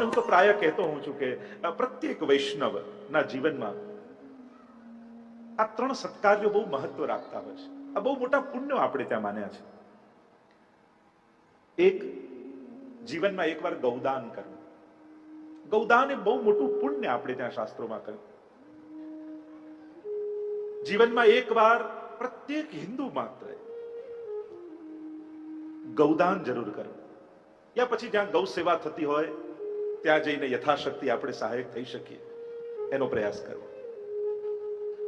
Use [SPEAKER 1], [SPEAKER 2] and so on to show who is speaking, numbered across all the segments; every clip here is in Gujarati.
[SPEAKER 1] અને હું તો પ્રાય કહેતો હોઉં છું કે પ્રત્યેક વૈષ્ણવ ના જીવનમાં આ ત્રણ સત્કાર્યો બહુ મહત્વ રાખતા હોય છે. આ બહુ મોટા પુણ્યો આપણે ત્યાં માન્યા છે. એક, જીવનમાં એકવાર ગૌદાન કરવું. ગૌદાન એ બહુ મોટું પુણ્ય આપણે ત્યાં શાસ્ત્રોમાં કહ્યું. જીવનમાં એકવાર પ્રત્યેક હિન્દુ માત્ર ગૌદાન જરૂર કરવું. યા પછી જ્યાં ગૌ સેવા થતી હોય ત્યાં જઈને યથાશક્તિ આપણે સહાયક થઈ શકીએ એનો પ્રયાસ કરવો.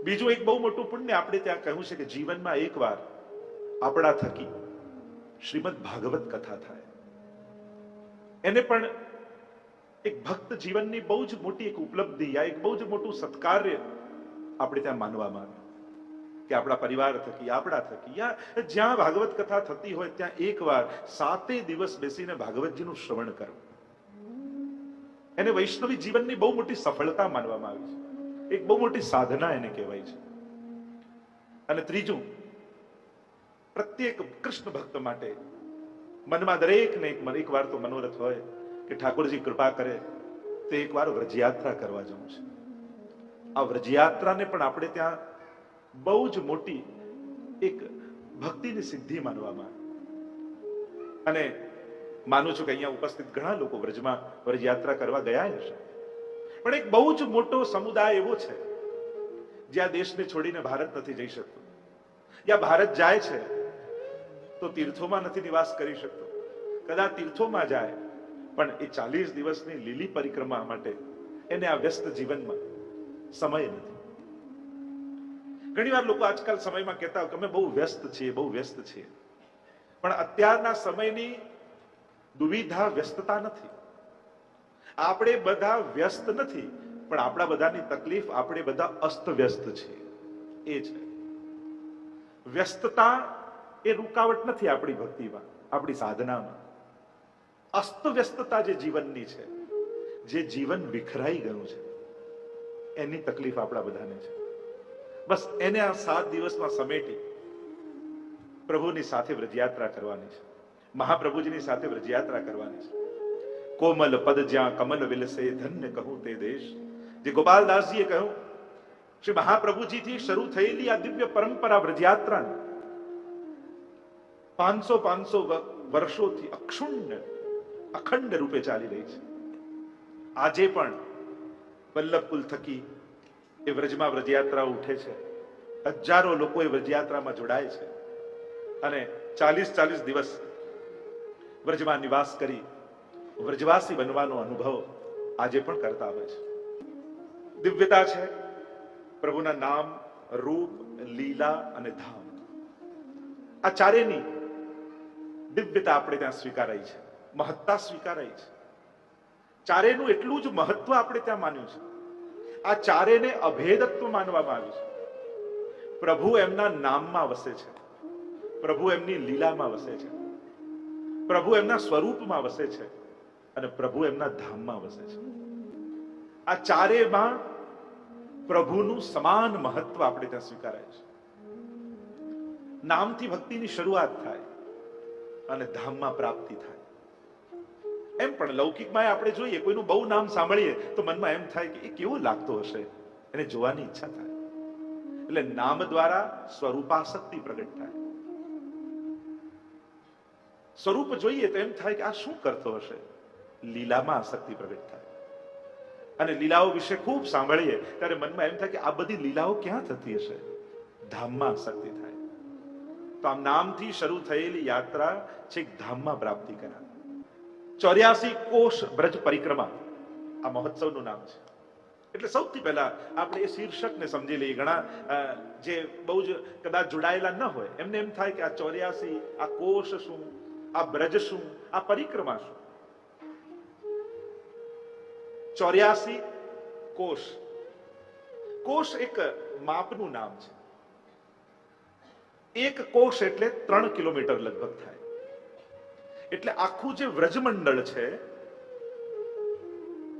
[SPEAKER 1] બીજું એક બહુ મોટું પુણ્ય આપણે ત્યાં કહ્યું છે કે જીવનમાં એકવાર આપણા થકી શ્રીમદ ભાગવત કથા થાય. એને પણ એક ભક્ત જીવનની બહુ જ મોટી એક ઉપલબ્ધિ યા એક બહુ જ મોટું સત્કાર્ય આપણે ત્યાં માનવામાં આવે કે આપણા પરિવાર થકી, આપણા થકી યા જ્યાં ભાગવત કથા થતી હોય ત્યાં એકવાર 7 દિવસ બેસીને ભાગવતજીનું શ્રવણ કરવું. એને વૈષ્ણવી જીવનની બહુ મોટી સફળતા માનવામાં આવી છે. એક બહુ મોટી સાધના એને કહેવાય છે. અને ત્રીજું, પ્રત્યેક કૃષ્ણ ભક્ત માટે મનમાં દરેકને એક વાર તો મનોરથ હોય કે ઠાકોરજી કૃપા કરે તો એકવાર વ્રજયાત્રા કરવા જવું છે. આ વ્રજયાત્રાને પણ આપણે ત્યાં બહુ જ મોટી એક ભક્તિની સિદ્ધિ માનવામાં આવે. અને માનું છું કે અહીંયા ઉપસ્થિત ઘણા લોકો વ્રજમાં વ્રજયાત્રા કરવા ગયા હશે. પણ એક બહુ જ મોટો સમુદાય એવો છે જ્યાં દેશને છોડીને ભારત નથી જઈ શકતો, યા ભારત જાય છે તો તીર્થોમાં નથી નિવાસ કરી શકતો. કદાચ તીર્થોમાં જાય પણ એ 40 દિવસની લીલી પરિક્રમા માટે એને આ વ્યસ્ત જીવનમાં સમય નથી. ઘણીવાર લોકો આજકાલ સમયમાં કહેતા કે અમે બહુ વ્યસ્ત છીએ, બહુ વ્યસ્ત છીએ. પણ અત્યારના સમયની દુવિધા વ્યસ્તતા નથી. આપણે બધા વ્યસ્ત નથી, પણ આપણા બધાની તકલીફ આપણે બધા અસ્તવ્યસ્ત છીએ. એ છે વ્યસ્તતા. એ રૂકાવટ નથી આપણી ભક્તિમાં, આપણી સાધનામાં. અસ્તવ્યસ્તતા જે જીવનની છે, જે જીવન વિખરાઈ ગયું છે, એની તકલીફ આપણા બધાને છે. બસ એને આ 7 દિવસમાં સમેટી પ્રભુની સાથે વ્રજયાત્રા કરવાની છે, મહાપ્રભુજીની સાથે વ્રજયાત્રા કરવાની છે. કોમલ પદ જ્યાં કમલ વિલસે ધન્ય કહું તે દેશ. જે ગોપાલદાસજીએ કહ્યું, શ્રી મહાપ્રભુજીથી શરૂ થયેલી આ દિવ્ય પરંપરા વ્રજયાત્રા 500 વર્ષોથી અખંડ રૂપે ચાલી રહી છે. આજે પણ વલ્લભકુલ થકી એ વ્રજમાં વ્રજયાત્રા ઉઠે છે. હજારો લોકો એ વ્રજયાત્રામાં જોડાય છે અને 40 દિવસ વ્રજમાં નિવાસ કરી વ્રજવાસી બનવાનો અનુભવ આજે પણ કરતા હોય છે. દિવ્યતા છે પ્રભુના નામ, રૂપ, લીલા અને ધામ. આ ચારેની દિવ્યતા આપણે ત્યાં સ્વીકારાઈ છે, મહત્તા સ્વીકારાઈ છે. ચારેનું એટલું જ મહત્વ આપણે ત્યાં માન્યું છે. આ ચારેને અભેદત્વ માનવામાં આવ્યું છે. પ્રભુ એમના નામમાં વસે છે, પ્રભુ એમની લીલામાં વસે છે, પ્રભુ એમના સ્વરૂપમાં વસે છે અને પ્રભુ એમના ધામમાં વસે છે. આ ચારેમાં પ્રભુનું સમાન મહત્વ આપણે ત્યાં સ્વીકારાય છે. નામથી ભક્તિની શરૂઆત થાય અને ધામમાં પ્રાપ્તિ થાય. એમ પણ લૌકિકમાં આપણે જોઈએ, કોઈનું બહુ નામ સાંભળીએ તો મનમાં એમ થાય કે એ કેવો લાગતો હશે, એને જોવાની ઈચ્છા થાય. એટલે નામ દ્વારા સ્વરૂપાસક્તિ પ્રગટ થાય. સ્વરૂપ જોઈએ તો એમ થાય કે આ શું કરતો હશે, લીલામાં આસક્તિ પ્રગટ થાય. અને લીલાઓ વિશે ખૂબ સાંભળીએ ત્યારે મનમાં એમ થાય કે આ બધી લીલાઓ ક્યાં થતી હશે, ધામમાં આસક્તિ થાય. તો આમ નામથી શરૂ થયેલી યાત્રા છેક ધામમાં પ્રાપ્તિ કરાવે. 84 કોષ બ્રજ પરિક્રમા આ મહોત્સવનું નામ છે. એટલે સૌથી પહેલા આપણે એ શીર્ષકને સમજી લઈએ. ઘણા જે બહુ જ કદાચ જોડાયેલા ન હોય એમને એમ થાય કે આ 84, આ કોષ શું, આ બ્રજ શું, આ પરિક્રમા શું. 84 કોષ. કોષ એક માપનું નામ છે. એક કોષ એટલે 3 કિલોમીટર લગભગ થાય. એટલે આખું જે વ્રજમંડળ છે,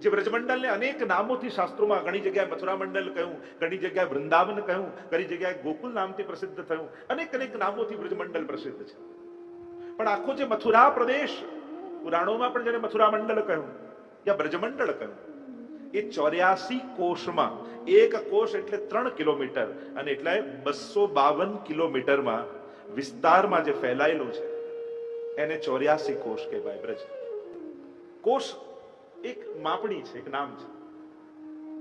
[SPEAKER 1] જે વ્રજમંડળને અનેક નામોથી શાસ્ત્રોમાં, ઘણી જગ્યાએ મથુરા મંડળ કહ્યું, ઘણી જગ્યાએ વૃંદાવન કહ્યું, ઘણી જગ્યાએ ગોકુલ નામથી પ્રસિદ્ધ થયું, અનેક નામોથી વ્રજમંડળ પ્રસિદ્ધ છે. પણ આખો જે મથુરા પ્રદેશ, પુરાણોમાં પણ જેને મથુરા મંડળ કહ્યું, યા બ્રજમંડળ કહ્યું. એ 84 કોષમાં, એક કોષ એટલે 3 કિલોમીટર અને એટલે 252 કિલોમીટરમાં વિસ્તારમાં જે ફેલાયેલું છે એને 84 કોષ કહેવાય. બ્રજ કોષ એક માપણી છે, એક નામ છે.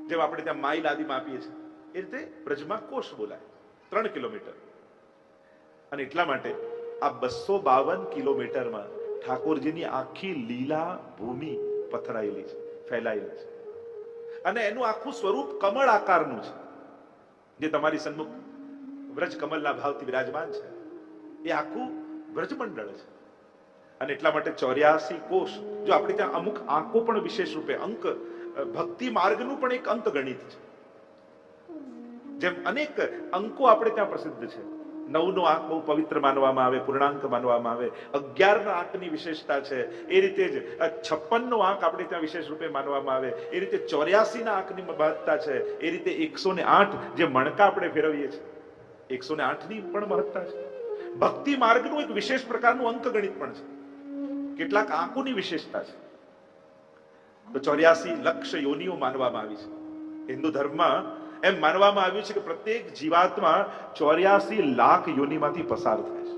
[SPEAKER 1] જેમ આપણે ત્યાં માઇલ આદિ માપીએ છીએ એ રીતે બ્રજમાં કોષ બોલાય 3 કિલોમીટર. અને એટલા માટે આ 252 કિલોમીટરમાં ઠાકોરજીની આખી લીલા ભૂમિ પથરાયેલી છે, ફેલાયેલી છે. અને એનું આખું સ્વરૂપ કમળ આકારનું છે, જે તમારી સન્મુખ વ્રજ કમલના ભાવથી વિરાજમાન છે. એ આખું વ્રજમંડળ છે. અને એટલા માટે 84 કોષ. જો આપણે ત્યાં અમુક આંકો પણ વિશેષ રૂપે અંક, ભક્તિ માર્ગનું પણ એક અંક ગણિત છે. જેમ અનેક અંકો આપણે ત્યાં પ્રસિદ્ધ છે. 9 નો આંક બહુ પવિત્ર માનવામાં આવે, પૂર્ણાંક માનવામાં આવે. 11 ના આંકની વિશેષતા છે. એ રીતે જ 56 નો આંક આપણે ત્યાં વિશેષ રૂપે માનવામાં આવે. એ રીતે 84 ના આંકની મહત્તા છે. એ રીતે 108 જે મણકા આપણે ફેરવીએ છીએ, 108 ની પણ મહત્તા છે. ભક્તિ માર્ગનું એક વિશેષ પ્રકારનું અંક ગણિત પણ છે. કેટલાક આંકોની વિશેષતા છે. તો 84 લક્ષ યોનિઓ માનવામાં આવી છે. હિન્દુ ધર્મમાં એમ માનવામાં આવ્યું છે કે પ્રત્યેક જીવાત્મા 84 લાખ યોનિમાંથી પસાર થાય છે.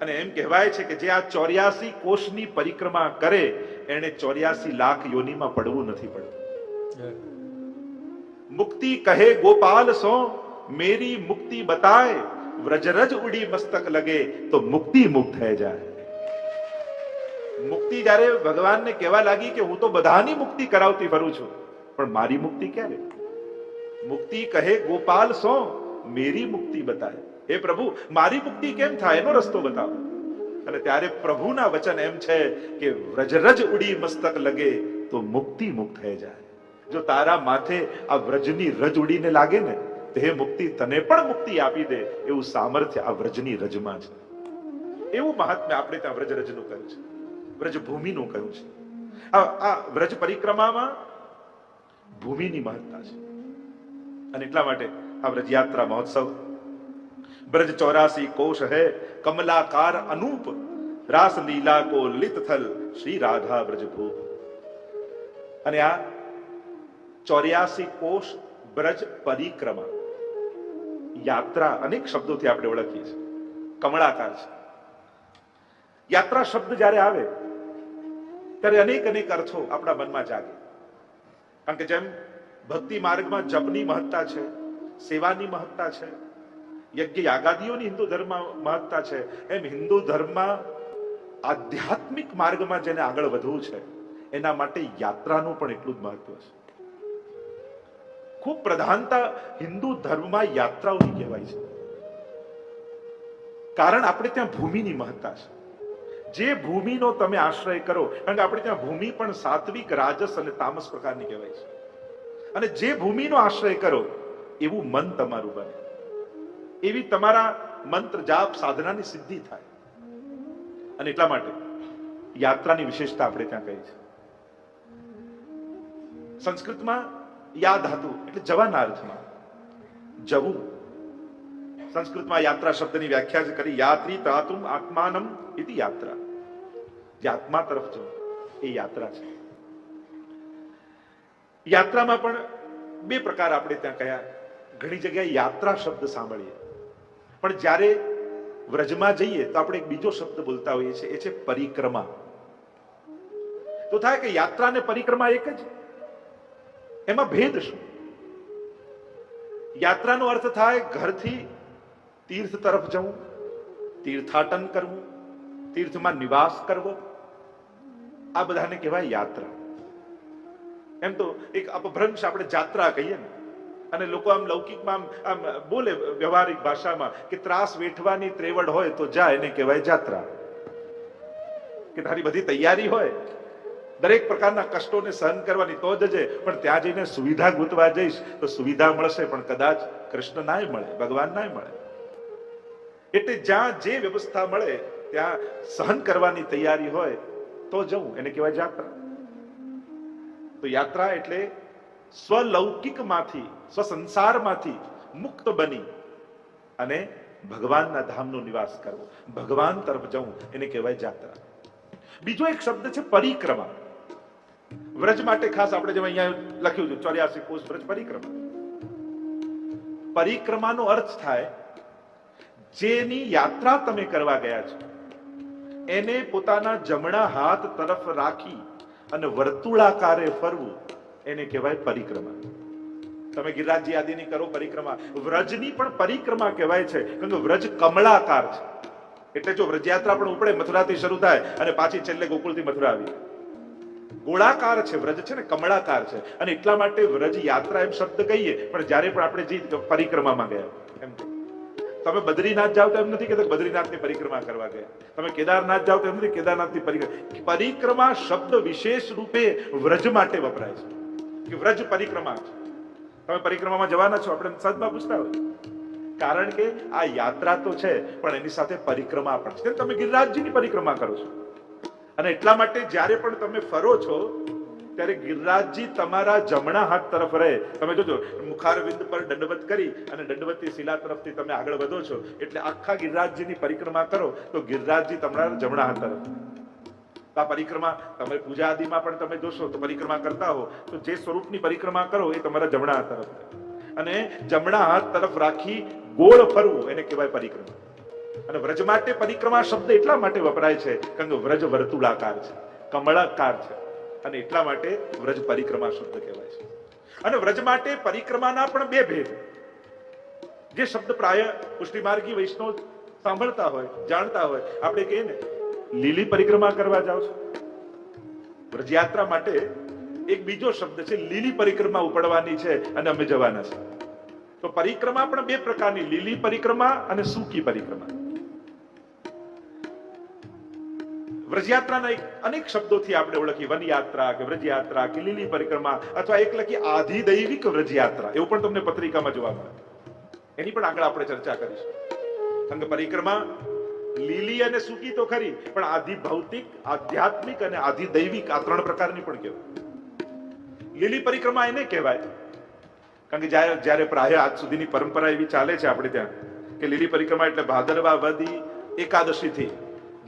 [SPEAKER 1] અને એમ કહેવાય છે કે જે આ 84 કોષની પરિક્રમા કરે એને 84 લાખ યોનિમાં પડવું નથી પડતું. મુક્તિ કહે ગોપાલ સો મેરી મુક્તિ બતાય, વ્રજરજ ઉડી મસ્તક લગે તો મુક્તિ મુક્ત થઈ જાય. મુક્તિ જ્યારે ભગવાનને કહેવા લાગી કે હું તો બધાની મુક્તિ કરાવતી ફરું છું, પણ મારી મુક્તિ ક્યારે? મુક્તિ કહે ગોપાલ સો મેરી મુક્તિ બતાય. હે પ્રભુ, મારી મુક્તિ કેમ થાય એનો રસ્તો બતાવો. અને ત્યારે પ્રભુના વચન એમ છે કે વ્રજરજ ઉડી મસ્તક લગે તો મુક્તિ મુક્ત થઈ જાય. જો તારા માથે આ વ્રજની રજ ઉડીને લાગે ને તો હે મુક્તિ તને પણ મુક્તિ આપી દે એવું સામર્થ્ય આ વ્રજની રજમાં છે. એવું મહાત્મ્ય આપણે ત્યાં વ્રજરજનું કહ્યું છે, વ્રજભૂમિનું કહ્યું છે. આ વ્રજ પરિક્રમામાં ભૂમિની મહત્તા છે. અને એટલા માટે આ વ્રજયાત્રા મહોત્સવ ब्रज 84 कोश है कमलाकार अनूप रास लीला को लित थल श्री राधा ब्रज भूप. અને આ 84 કોષ બ્રજ પરિક્રમા યાત્રા અનેક શબ્દોથી આપણે ઓળખીએ છીએ. કમળાકાર છે. યાત્રા શબ્દ જ્યારે આવે ત્યારે અનેક અનેક અર્થો આપણા મનમાં જાગે. કારણ કે જેમ ભક્તિ માર્ગમાં જપની મહત્તા છે, સેવાની મહત્તા છે, યજ્ઞ યાગાદિઓની હિન્દુ ધર્મમાં મહત્તા છે, એમ હિન્દુ ધર્મમાં આધ્યાત્મિક માર્ગમાં જેને આગળ વધવું છે એના માટે યાત્રાનું પણ એટલું જ મહત્વ છે. ખૂબ પ્રધાનતા હિન્દુ ધર્મમાં યાત્રાઓની કહેવાય છે. કારણ આપણે ત્યાં ભૂમિની મહત્તા છે. જે ભૂમિનો તમે આશ્રય કરો, કારણ કે આપણે ત્યાં ભૂમિ પણ સાત્વિક, રાજસ અને તામસ પ્રકારની કહેવાય છે. અને જે ભૂમિનો આશ્રય કરો એવું મન તમારું બને, એવી તમારા મંત્ર જાપ સાધનાની સિદ્ધિ થાય. અને એટલા માટે યાત્રાની વિશેષતા આપણે ત્યાં કહી છે. સંસ્કૃતમાં યા ધાતુ એટલે જવાના અર્થમાં જવું. સંસ્કૃતમાં યાત્રા શબ્દની વ્યાખ્યા કરી, યાત્રી તાતુમ આત્માનમ ઇતિ યાત્રા. જે આત્મા તરફ જવું એ યાત્રા છે. યાત્રામાં પણ બે પ્રકાર આપણે ત્યાં કયા. ઘણી જગ્યાએ યાત્રા શબ્દ સાંભળીએ, પણ જ્યારે વ્રજમાં જઈએ તો આપણે એક બીજો શબ્દ બોલતા હોઈએ છીએ, એ છે પરિક્રમા. તો થાય કે યાત્રા અને પરિક્રમા એક જ, એમાં ભેદ શું? યાત્રાનો અર્થ થાય ઘરથી તીર્થ તરફ જવું, તીર્થાટન કરવું, તીર્થમાં નિવાસ કરવો, આ બધાને કહેવાય યાત્રા. એમ તો એક અપભ્રંશ આપણે જાત્રા કહીએ ને, અને લોકો આમ લૌકિકમાં આમ બોલે વ્યવહારિક ભાષામાં કે ત્રાસ વેઠવાની ત્રેવડ હોય તો જા, એને કહેવાય જાત્રા. કે તારી બધી તૈયારી હોય, દરેક પ્રકારના કષ્ટોને સહન કરવાની તો જજે, પણ ત્યાં જઈને સુવિધા ગોતવા જઈશ તો સુવિધા મળશે પણ કદાચ કૃષ્ણ નાય મળે, ભગવાન નાય મળે. એટલે જ્યાં જે વ્યવસ્થા મળે ત્યાં સહન કરવાની તૈયારી હોય તો જવું, એને કહેવાય જાત્રા. તો યાત્રા એટલે સ્વલૌકિકમાંથી, સ્વસંસારમાંથી મુક્ત બની અને ભગવાનના ધામનો નિવાસ કરવો, ભગવાન તરફ જવું, એને કહેવાય જાત્રા. બીજો એક શબ્દ છે પરિક્રમા. વ્રજ માટે ખાસ આપણે જેમ અહીંયા લખ્યું છે 84 કોષ વ્રજ પરિક્રમા. પરિક્રમાનો અર્થ થાય જેની યાત્રા તમે કરવા ગયા છો એને પોતાના જમણા હાથ તરફ રાખી અને વર્તુળાકારે ફરવું એને કહેવાય પરિક્રમા. તમે ગિરિરાજજી આદિની કરો પરિક્રમા, વ્રજની પણ પરિક્રમા કહેવાય છે, કારણ કે વ્રજ કમળાકાર છે. એટલે જો વ્રજયાત્રા પણ ઉપડે મથુરાથી શરૂ થાય અને પાછી છેલ્લે ગોકુળથી મથુરા આવી, ગોળાકાર છે વ્રજ, છે ને કમળાકાર છે. અને એટલા માટે વ્રજ યાત્રા એમ શબ્દ કહીએ, પણ જ્યારે પણ આપણે જે પરિક્રમામાં ગયા એમ, તમે બદ્રીનાથ જાઓ તો એમ નથી કે બદ્રીનાથની પરિક્રમા કરવા ગયા, તમે કેદારનાથ જાઓ તો એમ નથી કેદારનાથની પરિક્રમા. પરિક્રમા શબ્દ વિશેષ રૂપે વ્રજ માટે વપરાય છે કે વ્રજ પરિક્રમા છે. તમે પરિક્રમામાં જવાના છો, આપણે સદમાં પૂછતા હોય, કારણ કે આ યાત્રા તો છે પણ એની સાથે પરિક્રમા પણ છે. તમે ગિરિરાજજીની પરિક્રમા કરો છો અને એટલા માટે જ્યારે પણ તમે ફરો છો ત્યારે ગિરિરાજજી તમારા જમણા હાથ તરફ રહે. તમે જોજો મુખારવિંદ પર દંડવત કરી અને દંડવતી શિલા તરફથી તમે આગળ વધો છો, એટલે આખા ગિરિરાજજીની પરિક્રમા કરો તો ગિરિરાજજી તમારા જમણા હાથ તરફ. આ પરિક્રમા તમે પૂજા આદિમાં પણ તમે જોશો તો પરિક્રમા કરતા હો તો જે સ્વરૂપની પરિક્રમા કરો એ તમારા જમણા હાથ તરફ, અને જમણા હાથ તરફ રાખી ગોળ ફરવું એને કહેવાય પરિક્રમા. અને વ્રજ માટે પરિક્રમા શબ્દ એટલા માટે વપરાય છે કારણ કે વ્રજ વર્તુળાકાર છે, કમળાકાર છે, અને એટલા માટે વ્રજ પરિક્રમા શબ્દ કહેવાય છે. અને વ્રજ માટે પરિક્રમાના પણ બે ભેદ, જે શબ્દ પ્રાય પુષ્ટિમાર્ગી વૈષ્ણવ સાંભળતા હોય, જાણતા હોય. આપણે કહીએ ને લીલી પરિક્રમા કરવા જાઓ છો, વ્રજયાત્રા માટે એક બીજો શબ્દ છે લીલી પરિક્રમા ઉપડવાની છે અને અમે જવાના છે. તો પરિક્રમા પણ બે પ્રકારની, લીલી પરિક્રમા અને સૂકી પરિક્રમા. વ્રજયાત્રાના અનેક શબ્દોથી આપણે ઓળખી, વનયાત્રા કે વ્રજયાત્રા કે લીલી પરિક્રમા, અથવા એક લખી આધિદૈવિક વ્રજયાત્રા, એવું પણ તમને પત્રિકામાં જોવા મળે. એની પણ આગળ આપણે ચર્ચા કરીશું. કારણ કે પરિક્રમા લીલી અને સૂકી તો ખરી, પણ આધિ ભૌતિક, આધ્યાત્મિક અને આધિદૈવિક આ ત્રણ પ્રકારની પણ કહેવાય. લીલી પરિક્રમા એને કહેવાય કારણ કે જ્યારે પ્રાય આજ સુધીની પરંપરા એવી ચાલે છે આપણે ત્યાં કે લીલી પરિક્રમા એટલે ભાદરવા વદી એકાદશીથી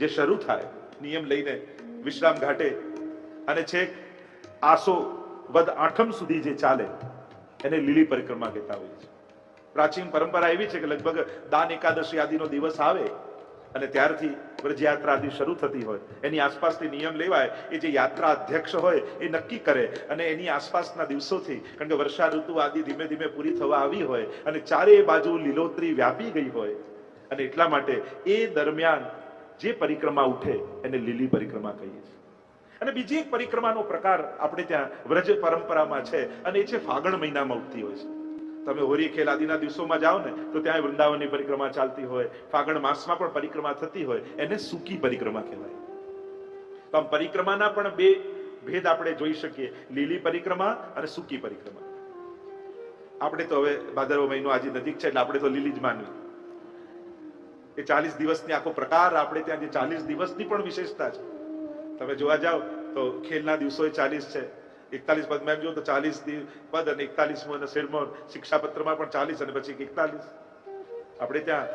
[SPEAKER 1] જે શરૂ થાય નિયમ લઈને વિશ્રામ ઘાટે અને છેક આસો વદ આઠમ સુધી જે ચાલે એને લીલી પરિક્રમા કહેતા હોય છે. પ્રાચીન પરંપરા એવી છે કે લગભગ દાન એકાદશી આદિનો દિવસ આવે અને ત્યારથી વ્રજયાત્રા આદિ શરૂ થતી હોય, એની આસપાસથી નિયમ લેવાય. એ જે યાત્રા અધ્યક્ષ હોય એ નક્કી કરે અને એની આસપાસના દિવસોથી, કારણ કે વર્ષા ઋતુ આદિ ધીમે ધીમે પૂરી થવા આવી હોય અને ચારે બાજુ લીલોતરી વ્યાપી ગઈ હોય, અને એટલા માટે એ દરમિયાન જે પરિક્રમા ઉઠે એને લીલી પરિક્રમા કહીએ છીએ. અને બીજી એક પરિક્રમાનો પ્રકાર આપણે ત્યાં વ્રજ પરંપરામાં છે અને એ છે ફાગણ મહિનામાં ઉઠતી હોય છે. તમે હોરી ખેલ આદિના દિવસોમાં જાઓ ને તો ત્યાં વૃંદાવનની પરિક્રમા ચાલતી હોય, ફાગણ માસમાં પણ પરિક્રમા થતી હોય, એને સૂકી પરિક્રમા કહેવાય. તો આમ પરિક્રમાના પણ બે ભેદ આપણે જોઈ શકીએ, લીલી પરિક્રમા અને સૂકી પરિક્રમા. આપણે તો હવે ભાદરવો મહિનો આજે નજીક છે એટલે આપણે તો લીલી જ માનવી. એ 40 દિવસની આખો પ્રકાર આપણે ત્યાં જે 40 દિવસની પણ વિશેષતા છે. તમે જોવા જાઓ તો ખેલના દિવસો 40 છે, 41 પદમાં એમ જો તો 40 પદ અને 41મો અને 13મો શિક્ષાપત્રમાં પણ 40 અને પછી 41. આપણે ત્યાં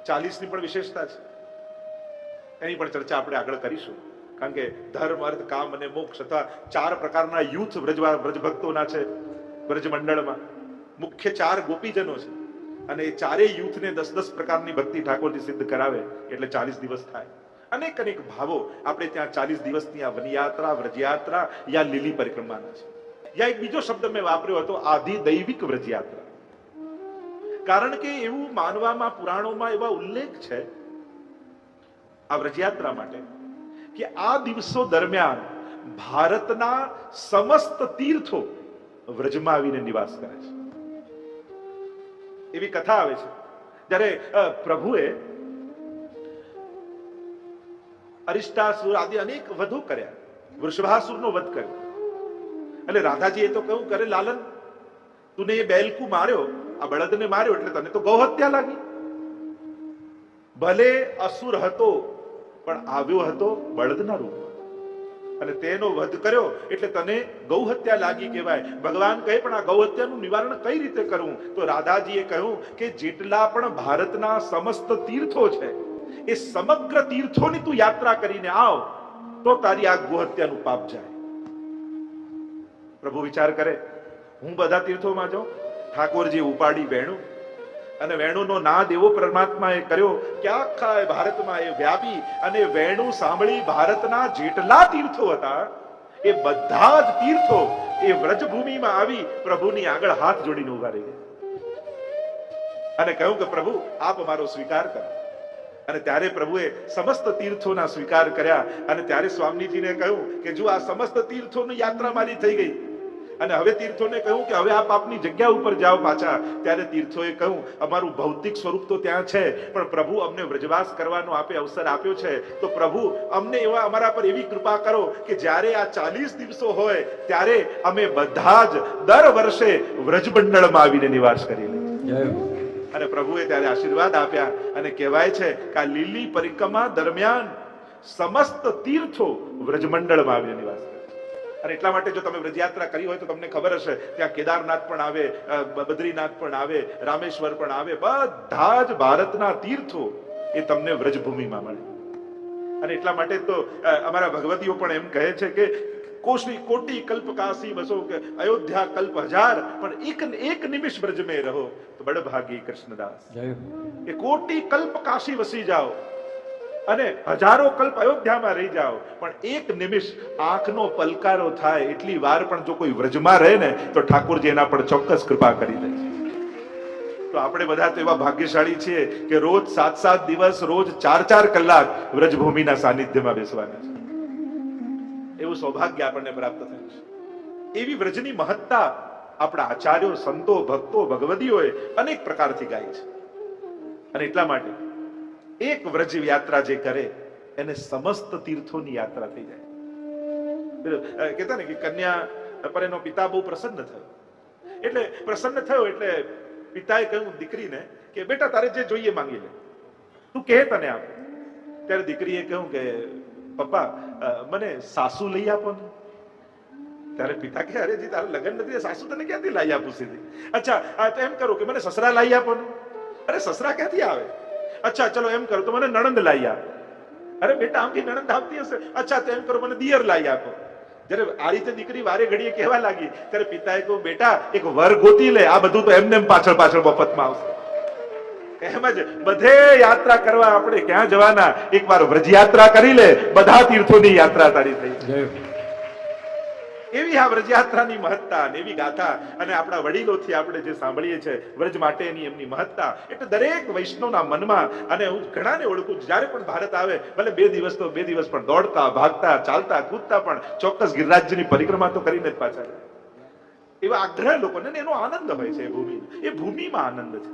[SPEAKER 1] 40ની પણ વિશેષતા છે, એની પણ ચર્ચા આપણે આગળ કરીશું. કારણ કે ધર્મ, અર્થ, કામ અને મોક્ષ અથવા 4 પ્રકારના યુથ વ્રજભક્તોના છે વ્રજ મંડળમાં. મુખ્ય 4 ગોપીજનો છે અને એ ચારેય યુથને 10-10 પ્રકારની ભક્તિ ઠાકોરજી સિદ્ધ કરાવે એટલે 40 દિવસ થાય. અનેક અનેક ભાવો આપણે ત્યાં 40 દિવસની આ વનયાત્રા, વ્રજયાત્રા યા લીલી પરિક્રમાના છે. યા એક બીજો શબ્દ મેં વાપર્યો હતો આધિદૈવિક વ્રજયાત્રા, કારણ કે એવું માનવામાં પુરાણોમાં એવા ઉલ્લેખ છે આ વ્રજયાત્રા માટે કે આ દિવસો દરમિયાન ભારતના સમસ્ત તીર્થો વ્રજમાં આવીને નિવાસ કરે છે. એવી કથા આવે છે જ્યારે પ્રભુએ અરિષ્ટાસુર આદિ અનેક વધુ કર્યા, વૃષભાસુરનો વધ કર્યો, એટલે રાધાજીએ તો કહ્યું કરે લાલન તુને એ બેલકુ માર્યો, આ બળદને માર્યો એટલે તને તો ગૌહત્યા લાગી. ભલે અસુર હતો પણ આવ્યો હતો બળદના રૂપમાં અને તેનો વધ કર્યો એટલે તને ગૌહત્યા લાગી કહેવાય. ભગવાન કહે પણ આ ગૌહત્યાનું નિવારણ કઈ રીતે કરવું? તો રાધાજીએ કહ્યું કે જેટલા પણ ભારતના સમસ્ત તીર્થો છે એ સમગ્ર તીર્થોની તું યાત્રા કરીને આવ તો તારી આ ગૌહત્યાનું પાપ જાય. પ્રભુ વિચાર કરે, હું બધા તીર્થોમાં જાઉં, ઠાકોરજી ઉપાડી વેણું, અને વેણુનો નાદ એવો પરમાત્માએ કર્યો કે આખા ભારતમાં એ વ્યાપી, અને વેણુ સાંભળી ભારતના જેટલા તીર્થો હતા એ બધા જ તીર્થો એ વ્રજભૂમિમાં આવી પ્રભુની આગળ હાથ જોડીને ઉભા રહી ગયા અને કહ્યું કે પ્રભુ આપ અમારો સ્વીકાર કરો. અને ત્યારે પ્રભુએ સમસ્ત તીર્થોના સ્વીકાર કર્યા. અને ત્યારે સ્વામીજીને કહ્યું કે જો આ સમસ્ત તીર્થોની યાત્રા મારી થઈ ગઈ, અને હવે તીર્થોને કહ્યું કે હવે આપ આપની જગ્યા ઉપર જાઓ પાછા. ત્યારે તીર્થોએ કહ્યું અમારું ભૌતિક સ્વરૂપ તો ત્યાં છે, પણ પ્રભુ અમને વ્રજવાસ કરવાનો આપે અવસર આપ્યો છે, તો પ્રભુ અમને એવા અમારા પર એવી કૃપા કરો કે જ્યારે આ 40 દિવસો હોય ત્યારે અમે બધા જ દર વર્ષે વ્રજમંડળમાં આવીને નિવાસ કરી લઈએ. અને પ્રભુએ ત્યારે આશીર્વાદ આપ્યા અને કહેવાય છે કે આ લીલી પરિક્રમા દરમિયાન સમસ્ત તીર્થો વ્રજમંડળમાં આવીને નિવાસ કરે. અને એટલા માટે જો તમે વ્રજયાત્રા કરી હોય તો તમને ખબર હશે, ત્યાં કેદારનાથ પણ આવે, બદ્રીનાથ પણ આવે, રામેશ્વર પણ આવે, બધા જ ભારતના તીર્થો એ તમને વ્રજભૂમિમાં મળે. અને એટલા માટે તો અમારા ભગવતીઓ પણ એમ કહે છે કે કોટી કલ્પ કાશી બસો કે અયોધ્યા કલ્પ હજાર, પણ એક નિમિષ બ્રજ में રહો તો બડ ભાગી કૃષ્ણદાસ. કે કોટી કલ્પ કાશી વસી જાઓ અને હજારો કલ્પ અયોધ્યામાં રહી જાઓ, પણ એક નિમિષ આંખનો પલકારો થાય એટલી વાર પણ જો કોઈ વ્રજમાં રહે ને તો ઠાકોરજી એના પર ચોક્કસ કૃપા કરી દે છે. તો આપણે બધા તો એવા ભાગ્યશાળી છીએ કે રોજ 7-7 દિવસ, રોજ 4-4 કલાક વ્રજભૂમિના સાનિધ્યમાં બેસવાના છે. એવું સૌભાગ્ય આપણને પ્રાપ્ત થયું છે. એવી વ્રજની મહત્તા આપણા આચાર્યો, સંતો, ભક્તો, ભગવદીઓએ અનેક પ્રકારથી ગાઈ છે. અને એટલા માટે એક વ્રજ યાત્રા જે કરે એને સમસ્ત તીર્થોની યાત્રા થઈ જાય. કહેતા ને કે કન્યા પર એનો પિતા બહુ પ્રસન્ન થયો. એટલે પ્રસન્ન થયો એટલે પિતાએ કહ્યું દીકરીને કે બેટા તારે જે જોઈએ માંગી લે, તું કહે તને આપે. ત્યારે દીકરીએ કહ્યું કે પપ્પા મને સાસુ લઈ આપો ને. ત્યારે પિતા કે અરે જી તારે લગ્ન નથી, સાસુ તને ક્યાંથી લાવી આપું સીધી? અચ્છા તો એમ કરો કે મને સસરા લાવી આપો ને. અરે સસરા ક્યાંથી આવે? અચ્છા ચલો એમ કરો તો મને નણંદ લાવી આપો. અરે બેટા આમથી નણંદ આવતી હશે. અચ્છા તો એમ કરો મને દિયર લાવી આપો. જયારે આ રીતે દીકરી વારે ઘડીએ કહેવા લાગી ત્યારે પિતાએ કહ્યું બેટા એક વર ગોતી લે, આ બધું તો એમને પાછળ પાછળ મફતમાં આવશે. એમ જ બધે યાત્રા કરવા આપણે ક્યાં જવાના? એકવાર વ્રજ યાત્રા કરી લે, બધા તીર્થોની યાત્રા તારી થઈ. એવી આ વ્રજયાત્રાની મહત્તા, એવી ગાથા અને આપણા વડીલોથી આપણે જે સાંભળીએ છીએ વ્રજ માટેની એમની મહત્તા, એટલે દરેક વૈષ્ણવના મનમાં, અને હું ઘણાને ઓળખું જ્યારે પણ ભારત આવે ભલે 2 દિવસ તો 2 દિવસ પણ દોડતા, ભાગતા, ચાલતા, કૂદતા પણ ચોક્કસ ગિરિરાજજીની પરિક્રમા તો કરીને જ પાછા જાય. એવા આગ્રહ લોકોને એનો આનંદ હોય છે. એ ભૂમિમાં આનંદ છે.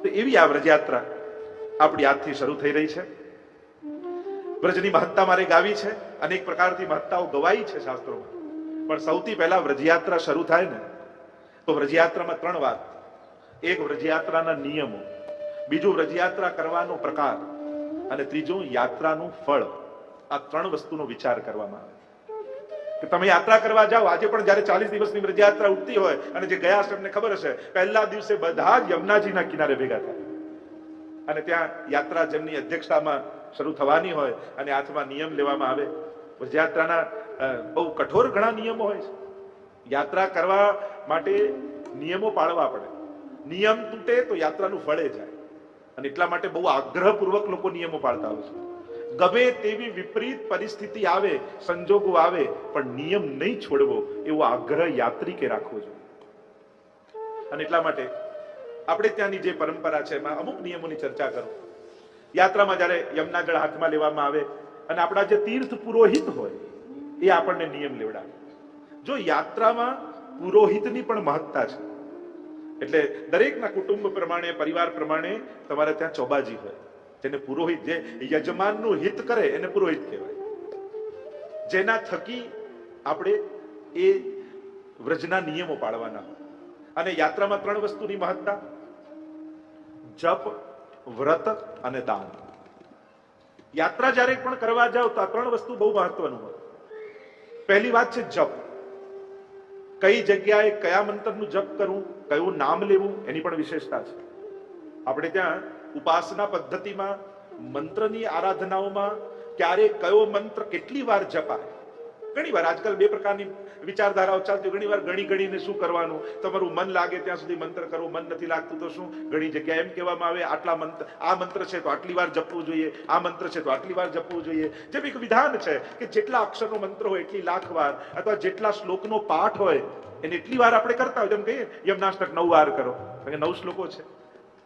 [SPEAKER 1] તો એવી આ વ્રજયાત્રા આપણી આજથી શરૂ થઈ રહી છે. વ્રજની મહત્તા મારે ગાવી છે, અનેક પ્રકારથી મહત્તાઓ ગવાઈ છે શાસ્ત્રોમાં. પણ સૌથી પહેલા વ્રજયાત્રા શરૂ થાય ને તો વ્રજયાત્રામાં 3 વાત. એક વ્રજયાત્રાના નિયમો, બીજું વ્રજયાત્રા કરવાનો પ્રકાર, અને ત્રીજું યાત્રાનું ફળ. આ 3 વસ્તુનો વિચાર કરવામાં આવે કે તમે યાત્રા કરવા જાઓ. આજે પણ જયારે 40 દિવસની વ્રજયાત્રા ઉઠતી હોય, અને જે ગયા છે એમને ખબર હશે, પહેલા દિવસે બધા જ યમુનાજીના કિનારે ભેગા થાય અને ત્યાં યાત્રા જેમની અધ્યક્ષતામાં શરૂ થવાની હોય અને હાથમાં નિયમ લેવામાં આવે. વ્રજયાત્રાના બહુ કઠોર ઘણા નિયમો હોય છે. યાત્રા કરવા માટે નિયમો પાળવા પડે. નિયમ તૂટે તો યાત્રાનું ફળે જાય. અને એટલા માટે બહુ આગ્રહપૂર્વક લોકો નિયમો પાળતા હોય છે. ગમે તેવી વિપરીત પરિસ્થિતિ આવે, સંજોગો આવે, પણ નિયમ નહીં છોડવો એવો આગ્રહ યાત્રિકે રાખવો જોઈએ. અને એટલા માટે આપણે ત્યાંની જે પરંપરા છે એમાં અમુક નિયમોની ચર્ચા કરું. યાત્રામાં જયારે યમુના જળ હાથમાં લેવામાં આવે અને આપણા જે તીર્થ પુરોહિત હોય એ આપણને નિયમ લેવડાવે. જો યાત્રામાં પુરોહિતની પણ મહત્તા છે. એટલે દરેકના કુટુંબ પ્રમાણે, પરિવાર પ્રમાણે તમારે ત્યાં ચોબાજી હોય, જેને પુરોહિત, જે યજમાનનું હિત કરે એને પુરોહિત કહેવાય. જેના થકી આપણે એ વ્રજના નિયમો પાળવાના હોય. અને યાત્રામાં 3 વસ્તુની મહત્તા: જપ, વ્રત અને દાન. યાત્રા જ્યારે પણ કરવા જાઓ તો આ 3 વસ્તુ બહુ મહત્વનું હોય. પહેલી વાત છે જપ. કઈ જગ્યાએ કયા મંત્રનું જપ કરવું, કયું નામ લેવું, એની પણ વિશેષતા છે. આપણે ત્યાં ઉપાસના પદ્ધતિમાં, મંત્રની આરાધનાઓમાં ક્યારે કયો મંત્ર કેટલી વાર જપાય ઘણી વાર આજકાલ બે પ્રકારની વિચારધારાઓ ચાલતી, ઘણી વાર ગણી ગણીને શું કરવાનું, તમારું મન લાગે ત્યાં સુધી મંત્ર કરો, મન નથી લાગતું તો શું. ઘણી જગ્યાએ એમ કહેવામાં આવે આટલા મંત્ર, આ મંત્ર છે તો આટલી વાર જપવું જોઈએ, આ મંત્ર છે તો આટલી વાર જપવું જોઈએ. જેમ એક વિધાન છે કે જેટલા અક્ષરનો મંત્ર હોય એટલી લાખ વાર, અથવા જેટલા શ્લોકનો પાઠ હોય એને એટલી વાર આપણે કરતા હોય. જેમ કહીએ યમનાષ્ટક 9 વાર કરો, 9 શ્લોકો છે.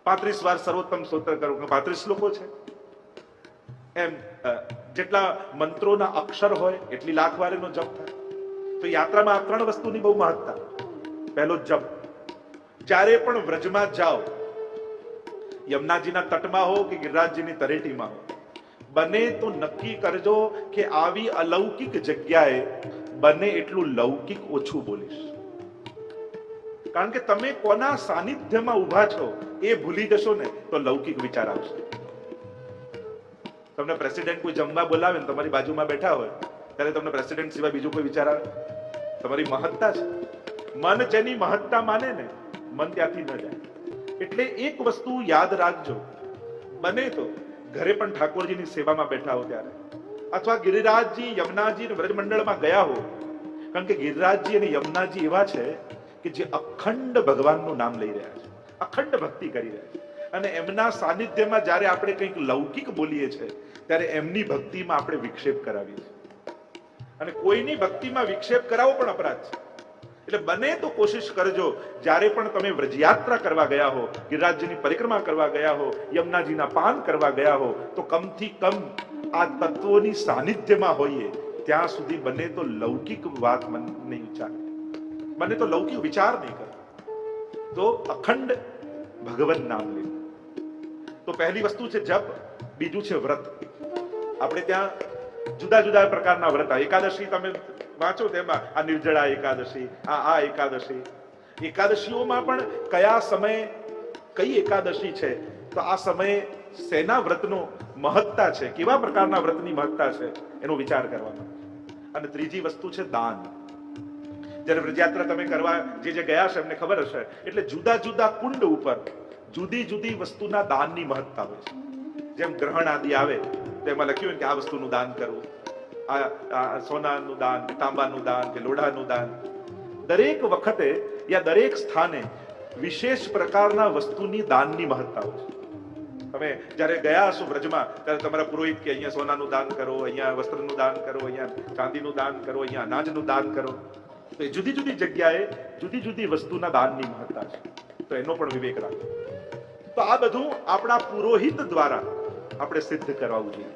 [SPEAKER 1] 35 વાર સર્વોત્તમ સ્તોત્ર કરો, 35 શ્લોકો છે. એમ જેટલા મંત્રોના અક્ષર હોય એટલી લાખ વાર એનો જપ થાય. તો યાત્રામાં આ 3 વસ્તુની બહુ મહત્તા. પહેલો જપ. જ્યારે પણ વ્રજમાં જાઓ, યમુનાજીના તટમાં હો કે ગિરિરાજજીની તળેટીમાં હો, બને તો નક્કી કરજો કે આવી અલૌકિક જગ્યાએ બને એટલું લૌકિક ઓછું બોલીશ. કારણ કે તમે કોના સાનિધ્યમાં ઉભા છો એ ભૂલી જશો ને તો લૌકિક વિચાર આવશે. તમને પ્રેસિડેન્ટ કોઈ જમવા બોલાવે ને તમારી બાજુમાં બેઠા હોય ત્યારે તમને પ્રેસિડેન્ટ સિવાય બીજું કોઈ વિચાર આવે? તમારી મહત્તા છે. મન જેની મહત્તા માને ને, મન ત્યાંથી ન જાય. એટલે એક વસ્તુ યાદ રાખજો, બને તો ઘરે પણ ઠાકોરજીની સેવામાં બેઠા હો ત્યારે, અથવા ગિરિરાજજી યમુનાજી વ્રજમંડળમાં ગયા હો, કારણ કે ગિરિરાજજી અને યમુનાજી એવા છે કે જે અખંડ ભગવાનનું નામ લઈ રહ્યા છે, અખંડ ભક્તિ કરી રહ્યા છે. અને એમના સાનિધ્યમાં જ્યારે આપણે કંઈક લૌકિક બોલીએ છીએ ત્યારે એમની ભક્તિમાં આપણે વિક્ષેપ કરાવીએ છીએ. અને કોઈની ભક્તિમાં વિક્ષેપ કરાવવો પણ અપરાધ છે. એટલે બને તો કોશિશ કરજો, જ્યારે પણ તમે વ્રજયાત્રા કરવા ગયા હો, ગિરિરાજજીની પરિક્રમા કરવા ગયા હો, યમુનાજીના પાન કરવા ગયા હો, તો કમથી કમ આ તત્વોની સાનિધ્યમાં હોઈએ ત્યાં સુધી બને તો લૌકિક વાત નહીં વિચાર, બને તો લૌકિક વિચાર નહીં કરો, તો અખંડ ભગવત નામ લે. તો પહેલી વસ્તુ છે જપ. બીજું છે વ્રત. આપણે ત્યાં જુદા જુદા પ્રકારના વ્રત. એકાદશી તમે વાંચો તેમાં આ નિર્જળા એકાદશી, આ એકાદશી. એકાદશીઓમાં પણ કયા સમયે કઈ એકાદશી છે, તો આ સમયે શેના વ્રતનો મહત્તા છે, કેવા પ્રકારના વ્રતની મહત્તા છે એનો વિચાર કરવાનો. અને ત્રીજી વસ્તુ છે દાન. જ્યારે વ્રજયાત્રા તમે કરવા જે ગયા છે એમને ખબર હશે, એટલે જુદા જુદા કુંડ ઉપર જુદી જુદી વસ્તુના દાનની મહત્તા હોય છે. જેમ ગ્રહણ આદિ આવે તો એમાં લખ્યું હોય કે આ વસ્તુનું દાન કરવું, આ સોનાનું દાન, તાંબાનું દાન કે લોઢાનું દાન. દરેક વખતે યા દરેક સ્થાને વિશેષ પ્રકારના વસ્તુની દાનની મહત્તા હોય છે. તમે જ્યારે ગયા હશો વ્રજમાં ત્યારે તમારા પુરોહિત કે અહીંયા સોનાનું દાન કરો, અહીંયા વસ્ત્રનું દાન કરો, અહીંયા ચાંદીનું દાન કરો, અહીંયા અનાજનું દાન કરો. તો એ જુદી જુદી જગ્યાએ જુદી જુદી વસ્તુના દાનની મહત્તા છે. તો એનો પણ વિવેક રાખો. તો આ બધું આપણા પુરોહિત દ્વારા આપણે સિદ્ધ કરાવવું જોઈએ.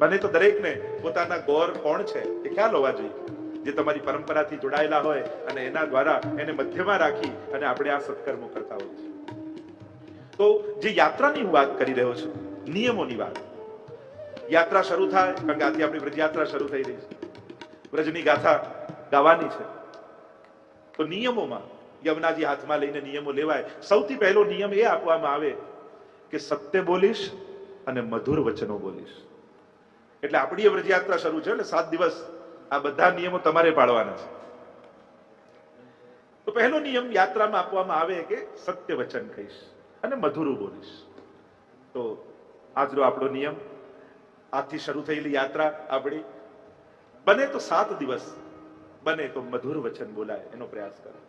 [SPEAKER 1] બને તો દરેકને પોતાના ગોર કોણ છે એ ખ્યાલ હોવા જોઈએ, જે તમારી પરંપરાથી જોડાયેલા હોય, અને એના દ્વારા એને મધ્યમાં રાખી અને આપણે આ સત્કર્મો કરતા હોઈએ છીએ. તો જે યાત્રાની હું વાત કરી રહ્યો છું, નિયમોની વાત. યાત્રા શરૂ થાય, કારણ કે આથી આપણી વ્રજયાત્રા શરૂ થઈ રહી છે, વ્રજની ગાથા ગાવાની છે. તો નિયમોમાં યમુનાજી હાથમાં લઈને નિયમો લેવાય. સૌથી પહેલો નિયમ એ આપવામાં આવે કે સત્ય બોલીશ અને મધુર વચનો બોલીશ. એટલે આપણી વ્રજયાત્રા શરૂ છે, એટલે 7 દિવસ આ બધા નિયમો તમારે પાળવાના છે. તો પહેલો નિયમ યાત્રામાં આપવામાં આવે કે સત્ય વચન કહીશ અને મધુરું બોલીશ. તો આજનો આપણો નિયમ, આજથી શરૂ થયેલી યાત્રા આપણી, બને તો 7 દિવસ બને તો મધુર વચન બોલાય એનો પ્રયાસ કરો.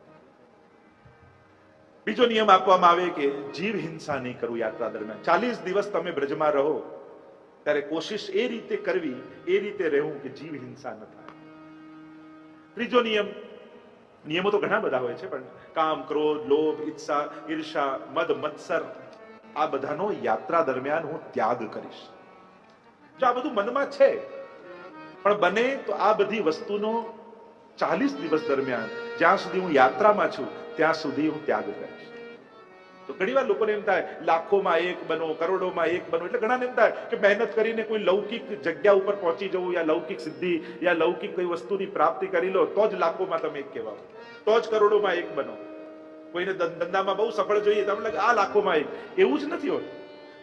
[SPEAKER 1] બીજો નિયમ આપવામાં આવે કે જીવ હિંસા નહીં કરવું યાત્રા દરમિયાન. 40 દિવસ તમે બ્રજમાં રહો ત્યારે કોશિશ એ રીતે કરવી, એ રીતે રહેવું કે જીવ હિંસા ન થાય. ત્રીજો નિયમ, નિયમો તો ઘણા બધા હોય છે, પણ કામ, ક્રોધ, લોભ, ઈચ્છા, ઈર્ષા, મદ, મત્સર, આ બધાનો યાત્રા દરમિયાન હું ત્યાગ કરીશ. જો આ બધું મનમાં છે, પણ બને તો આ બધી વસ્તુનો 40 દિવસ દરમિયાન જ્યાં સુધી હું યાત્રામાં છું ત્યાં સુધી હું ત્યાગ કરીશ. તો ઘણી વાર લોકોને એમ થાય લાખોમાં એક બનો, કરોડોમાં એક બનો. એટલે ઘણાને એમ થાય કે મહેનત કરીને કોઈ લૌકિક જગ્યા ઉપર પહોંચી જવું, યા લૌકિક સિદ્ધિ યા લૌકિક કોઈ વસ્તુની પ્રાપ્તિ કરી લો તો જ લાખોમાં તમે એક કહેવાઓ, તો જ કરોડોમાં એક બનો. કોઈને ધંધામાં બહુ સફળ જોઈએ તો લાગે આ લાખોમાં એક. એવું જ નથી હોતું.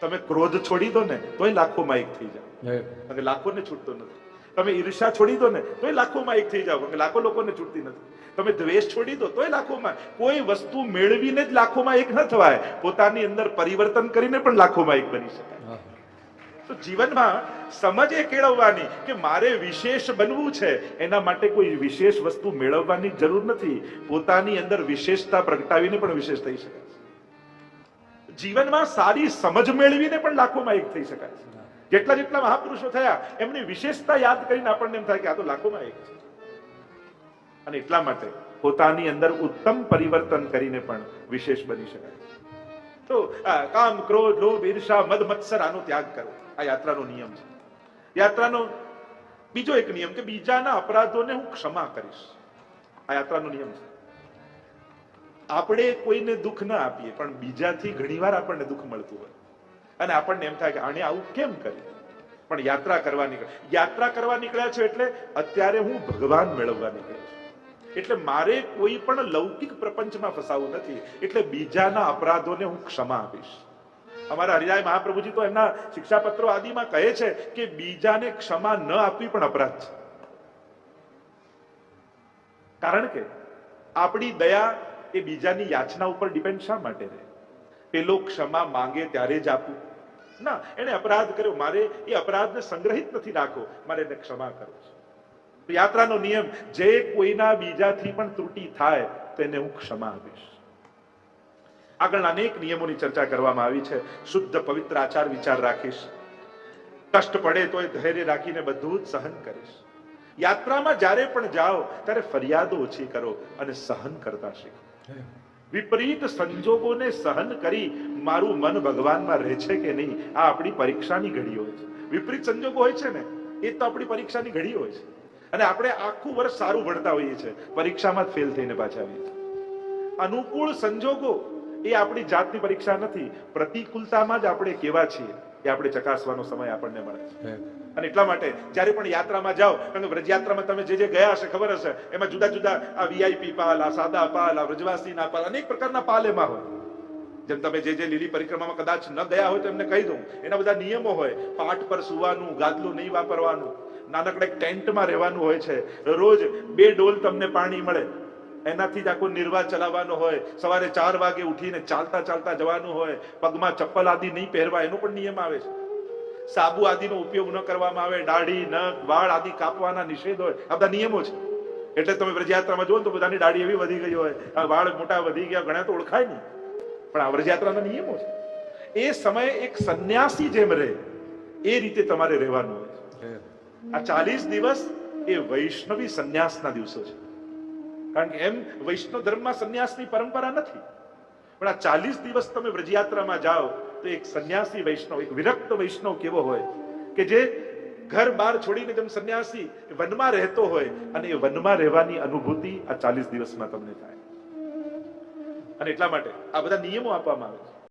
[SPEAKER 1] તમે ક્રોધ છોડી દો ને તોય લાખોમાં એક થઈ જાવ, કારણ કે લાખોને છૂટતો નથી. તમે ઈર્ષા છોડી દો ને તોય લાખોમાં એક થઈ જાવ, કારણ કે લાખો લોકોને છૂટતી નથી. તમે દ્વેષ છોડી દો તોય લાખોમાં. કોઈ વસ્તુ મેળવીને જ લાખોમાં એક ન થવાય, પોતાની અંદર પરિવર્તન કરીને પણ લાખોમાં એક બની શકાય. તો તો જીવનમાં સમજ એ કેળવવાની કે મારે વિશેષ બનવું છે, એના માટે કોઈ વિશેષ વસ્તુ મેળવવાની જરૂર નથી. પોતાની અંદર વિશેષતા પ્રગટાવીને પણ વિશેષ થઈ શકાય. જીવનમાં સારી સમજ મેળવીને પણ લાખોમાં એક થઈ શકાય છે. જેટલા જેટલા મહાપુરુષો થયા એમની વિશેષતા યાદ કરીને આપણને એમ થાય કે આ તો લાખોમાં એક છે. અને એટલા માટે પોતાની અંદર ઉત્તમ પરિવર્તન કરીને પણ વિશેષ બની શકાય. તો કામ, ક્રોધ, લોભ, ઈર્ષા, મદ, મત્સર આનો ત્યાગ કરો. આ યાત્રાનો નિયમ છે. યાત્રાનો બીજો એક નિયમ કે બીજાના અપરાધોને હું ક્ષમા કરીશ. આ યાત્રાનો નિયમ છે. આપણે કોઈને દુઃખ ના આપીએ પણ બીજાથી ઘણીવાર આપણને દુઃખ મળતું હોય અને આપણને એમ થાય કે આને આવું કેમ કર્યું. પણ યાત્રા કરવા નીકળ્યા છો એટલે અત્યારે હું ભગવાન મેળવવા નીકળ્યો છું. એટલે મારે કોઈ પણ લૌકિક પ્રપંચમાં ફસાવું નથી. એટલે બીજાના અપરાધોને હું ક્ષમા આપીશ. અમારા હરિરાય મહાપ્રભુજી તો એમના શિક્ષાપત્રો આદિમાં કહે છે કે બીજાને ક્ષમા ન આપવી પણ અપરાધ છે. કારણ કે આપણી દયા એ બીજાની યાચના ઉપર ડિપેન્ડ શા માટે રહે? પેલો ક્ષમા માંગે ત્યારે જ આપવું ના. એને અપરાધ કર્યો, મારે એ અપરાધને સંગ્રહિત નથી રાખવો, મારે એને ક્ષમા કરવો છે. યાત્રાનો નિયમ, જે કોઈના બીજાથી પણ ત્રુટિ થાય તેને હું ક્ષમા આપીશ. આગળ અનેક નિયમોની ચર્ચા કરવામાં આવી છે. શુદ્ધ પવિત્ર આચાર વિચાર રાખીશ. કષ્ટ પડે તો એ ધૈર્ય રાખીને બધું જ સહન કરીશ. યાત્રામાં જ્યારે પણ જાઓ ત્યારે ફરિયાદો ઓછી કરો અને સહન કરતા શીખો. વિપરીત સંજોગોને સહન કરી મારું મન ભગવાનમાં રહે છે કે નહીં, આ આપણી પરીક્ષાની ઘડી હોય છે. વિપરીત સંજોગો હોય છે ને, એ તો આપણી પરીક્ષાની ઘડી હોય છે. અને આપણે આખું વર્ષ સારું ભણતા હોઈએ છીએ, પરીક્ષામાં જ ફેલ થઈને પાછા આવીએ છીએ. અનુકૂળ સંજોગો એ આપણી જાતની પરીક્ષા નથી. પ્રતિકૂળતામાં જ આપણે કેવા છીએ એ આપણે ચકાસવાનો સમય આપણને મળે છે. અને એટલા માટે જ્યારે પણ યાત્રામાં જાઓ, કારણ કે વ્રજયાત્રામાં તમે જે ગયા હશે ખબર હશે, એમાં જુદા જુદા આ વીઆઈપી પાલ, આ સાદા પાલ, આ વ્રજવાસીના પાલ, અનેક પ્રકારના પાલ એમાં હોય. જેમ તમે જે લીલી પરિક્રમામાં કદાચ ન ગયા હોય તો એમને કહી દઉં, એના બધા નિયમો હોય. પાટ પર સુવાનું, ગાદલું નહીં વાપરવાનું, નાનકડા એક ટેન્ટમાં રહેવાનું હોય છે, રોજ 2 ડોલ તમને પાણી મળે, એનાથી જ આખો નિર્વાહ ચલાવવાનો હોય. સવારે 4 વાગે ઉઠીને ચાલતા ચાલતા જવાનું હોય. પગમાં ચપ્પલ આદિ નહીં પહેરવા, એનો પણ નિયમ આવે છે. સાબુ આદિનો ઉપયોગ ન કરવામાં આવે. દાઢી, નખ, વાળ આદિ કાપવાના નિષેધ હોય. આ બધા નિયમો છે. એટલે તમે વ્રજયાત્રામાં જુઓ તો બધાની દાઢી એવી વધી ગઈ હોય, વાળ મોટા વધી ગયા, ઘણા તો ઓળખાય નહીં. પણ આ વ્રજયાત્રાના નિયમો છે. એ સમયે એક સંન્યાસી જેમ રહે એ રીતે તમારે રહેવાનું હોય છે. આ 40 દિવસ એ વૈષ્ણવી સંન્યાસના દિવસો છે. કારણ કે એમ વૈષ્ણવ ધર્મમાં સંન્યાસની પરંપરા નથી. પણ આ 40 દિવસ તમે વ્રજયાત્રામાં જાઓ તો એક સંન્યાસી વૈષ્ણવ, એક વિરક્ત વૈષ્ણવ કેવો હોય કે જે ઘર બાર છોડીને જેમ સંન્યાસી વનમાં રહેતો હોય, અને એ વનમાં રહેવાની અનુભૂતિ આ 40 દિવસમાં તમને થાય. અને એટલા માટે આ બધા નિયમો આપવામાં આવે છે.